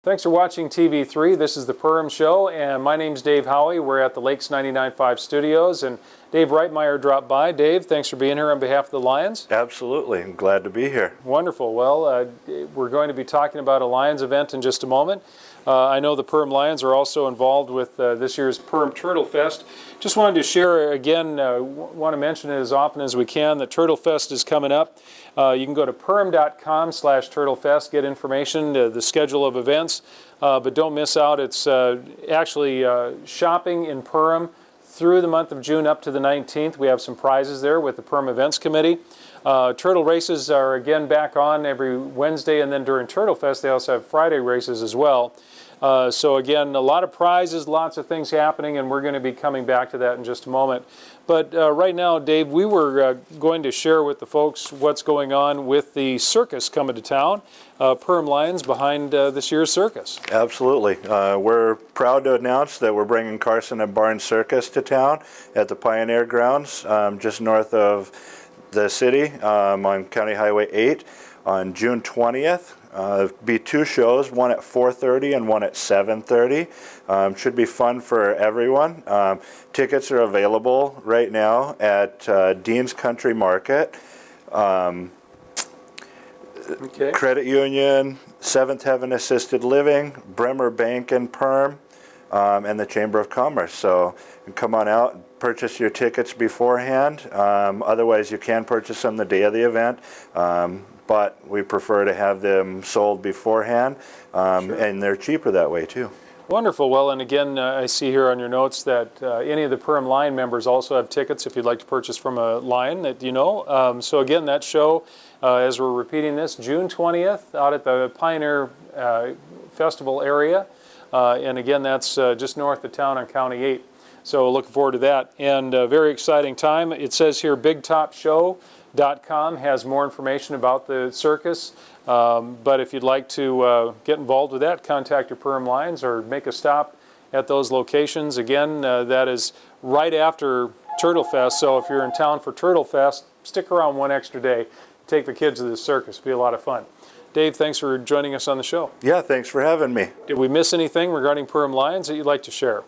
Thanks for watching TV3. This is the Perham Show, and my name's Dave Howie. We're at the Lakes 99.5 studios, and Dave Reitmeyer dropped by. Dave, thanks for being here on behalf of the Lions. Absolutely. I'm glad to be here. Wonderful. Well, we're going to be talking about a Lions event in just a moment. I know the Perham Lions are also involved with this year's Perham Turtle Fest. Just wanted to share again, want to mention it as often as we can, that Turtle Fest is coming up. You can go to perham.com/turtlefest, get information, the schedule of events, but don't miss out. It's actually shopping in Perham through the month of June up to the 19th. We have some prizes there with the Perham Events Committee. Turtle races are again back on every Wednesday, and then during Turtle Fest they also have Friday races as well. So again, a lot of prizes, lots of things happening, and we're going to be coming back to that in just a moment. But right now, Dave, we were going to share with the folks what's going on with the circus coming to town. Perham Lions behind this year's circus. Absolutely. We're proud to announce that we're bringing Carson and Barnes Circus to town at the Pioneer Grounds, just north of the city on County Highway 8 on June 20th. Be two shows, one at 4:30 and one at 7:30. Should be fun for everyone. Tickets are available right now at Dean's Country Market, Credit Union, Seventh Heaven Assisted Living, Bremer Bank and Perham, and the Chamber of Commerce. So come on out and purchase your tickets beforehand. Otherwise, you can purchase them the day of the event. But we prefer to have them sold beforehand, sure. And they're cheaper that way too. Wonderful. Well, and again, I see here on your notes that any of the Perham Lion members also have tickets if you'd like to purchase from a Lion that you know. So again, that show, as we're repeating this, June 20th out at the Pioneer Festival area. And again, that's just north of town on County 8. So looking forward to that. And a very exciting time. It says here BigTopShow.com has more information about the circus, but if you'd like to get involved with that, contact your Perham Lions or make a stop at those locations. Again, that is right after Turtle Fest, so if you're in town for Turtle Fest, stick around one extra day. Take the kids to the circus. It'll be a lot of fun. Dave, thanks for joining us on the show. Yeah, thanks for having me. Did we miss anything regarding Perham Lions that you'd like to share?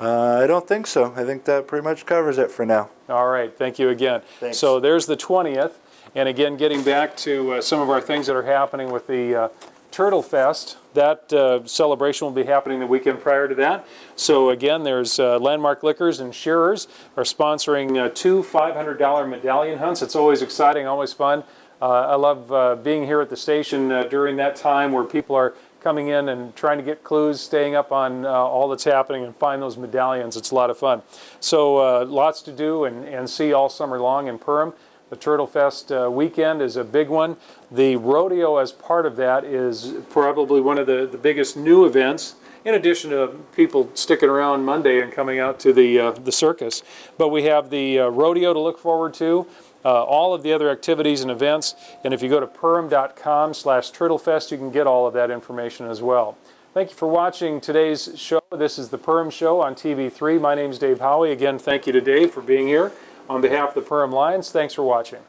I don't think so. I think that pretty much covers it for now. All right. Thank you again. Thanks. So there's the 20th. And again, getting back to some of our things that are happening with the Turtle Fest, that celebration will be happening the weekend prior to that. So again, there's Landmark Liquors and Shearers are sponsoring two $500 medallion hunts. It's always exciting, always fun. I love being here at the station during that time where people are coming in and trying to get clues, staying up on all that's happening and find those medallions. It's a lot of fun. So lots to do and see all summer long in Perham. The Turtle Fest weekend is a big one. The rodeo as part of that is probably one of the biggest new events, in addition to people sticking around Monday and coming out to the circus. But we have the rodeo to look forward to. All of the other activities and events, and if you go to perham.com/turtlefest, you can get all of that information as well. Thank you for watching today's show. This is the Perham Show on TV3. My name's Dave Howie. Again, thank you to Dave for being here. On behalf of the Perham Lions, thanks for watching.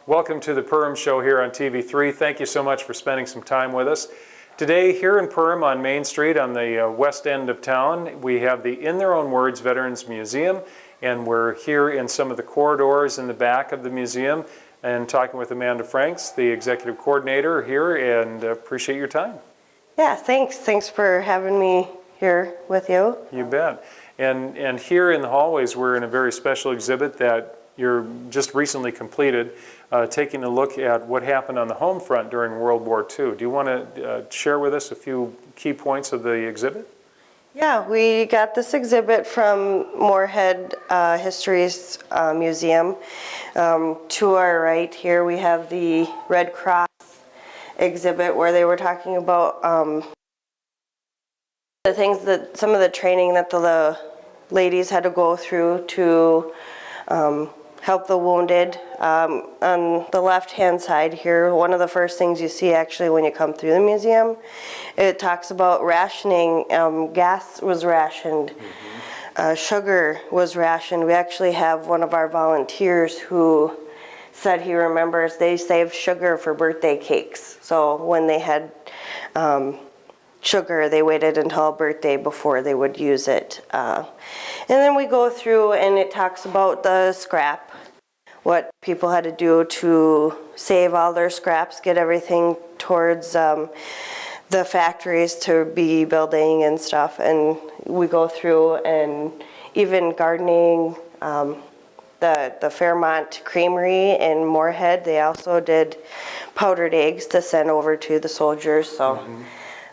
Welcome to the Perham Show here on TV3. Thank you so much for spending some time with us. Today, here in Perham on Main Street on the west end of town, we have the In Their Own Words Veterans Museum. And we're here in some of the corridors in the back of the museum and talking with Amanda Franks, the executive coordinator here, and appreciate your time. Yeah, thanks. Thanks for having me here with you. You bet. And here in the hallways, we're in a very special exhibit that you're just recently completed, taking a look at what happened on the home front during World War II. Do you want to share with us a few key points of the exhibit? Yeah, we got this exhibit from Moorhead History's Museum. To our right here, we have the Red Cross exhibit where they were talking about the things that, some of the training that the ladies had to go through to help the wounded. On the left-hand side here, one of the first things you see actually when you come through the museum, it talks about rationing. Gas was rationed. Sugar was rationed. We actually have one of our volunteers who said he remembers they saved sugar for birthday cakes. So when they had sugar. They waited until a birthday before they would use it. And then we go through and it talks about the scrap, what people had to do to save all their scraps, get everything towards the factories to be building and stuff. And we go through, and even gardening, the Fairmont Creamery in Moorhead, they also did powdered eggs to send over to the soldiers. So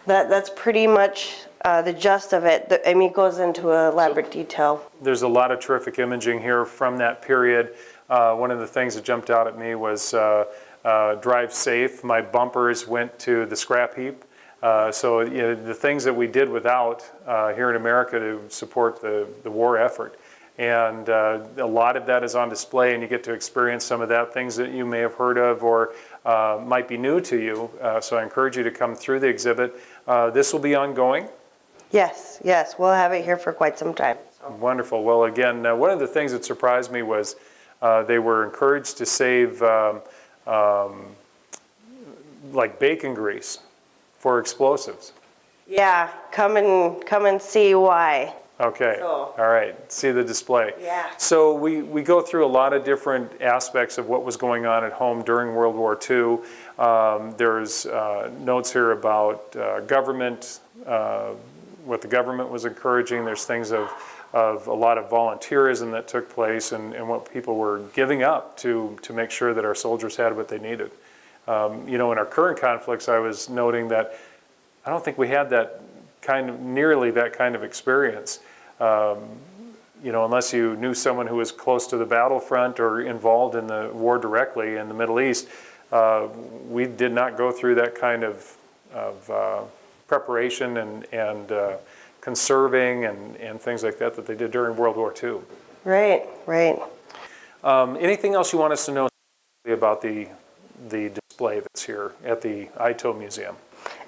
that's pretty much the gist of it. I mean, it goes into elaborate detail. There's a lot of terrific imaging here from that period. One of the things that jumped out at me was drive safe. My bumpers went to the scrap heap. So you know, the things that we did without here in America to support the war effort. And a lot of that is on display, and you get to experience some of that, things that you may have heard of or might be new to you. So I encourage you to come through the exhibit. This will be ongoing? Yes, yes, we'll have it here for quite some time. Wonderful. Well, again, one of the things that surprised me was they were encouraged to save like bacon grease for explosives. Yeah, come and see why. Okay, So- all right, see the display. Yeah. So we go through a lot of different aspects of what was going on at home during World War II. There's notes here about government, what the government was encouraging. There's things of a lot of volunteerism that took place and what people were giving up to make sure that our soldiers had what they needed. You know, in our current conflicts, I was noting that I don't think we had that nearly that kind of experience. You know, unless you knew someone who was close to the battlefront or involved in the war directly in the Middle East, we did not go through that kind of preparation and conserving and things like that they did during World War II. Right, right. Anything else you want us to know about the display that's here at the ITO Museum?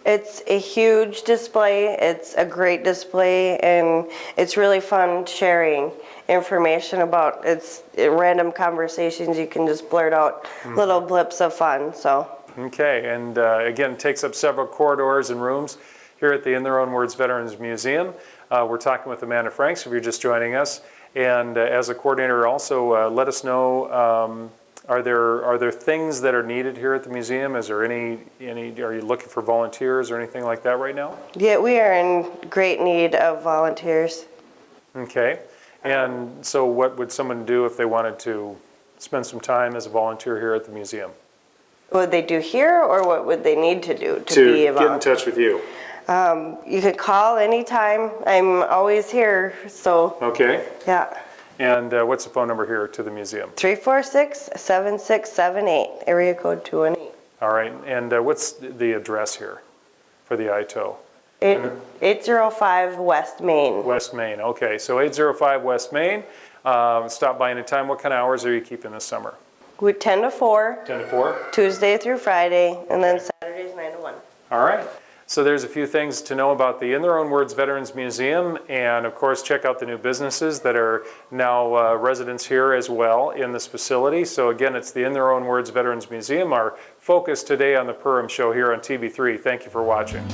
It's a huge display. It's a great display, and it's really fun sharing information about it's random conversations. You can just blurt out little blips of fun. So. Okay, and again, it takes up several corridors and rooms here at the In Their Own Words Veterans Museum. We're talking with Amanda Franks, if you're just joining us, and as a coordinator, also let us know. Are there things that are needed here at the museum? Is there any are you looking for volunteers or anything like that right now? Yeah, we are in great need of volunteers. Okay. And so what would someone do if they wanted to spend some time as a volunteer here at the museum? What would they do here, or what would they need to do to be a get in volunteer? touch with you. You could call anytime. I'm always here, so Okay. yeah. And what's the phone number here to the museum? 346-7678, area code 218. All right. And what's the address here for the ITO? 805 West Main. West Main. Okay. So 805 West Main. Stop by anytime. What kind of hours are you keeping this summer? We're 10 to 4, 10 to 4? Tuesday through Friday, and then Saturdays 9 to 1. All right. So there's a few things to know about the In Their Own Words Veterans Museum, and of course check out the new businesses that are now residents here as well in this facility. So again, it's the In Their Own Words Veterans Museum. Our focus today on the Perham Show here on TV3. Thank you for watching.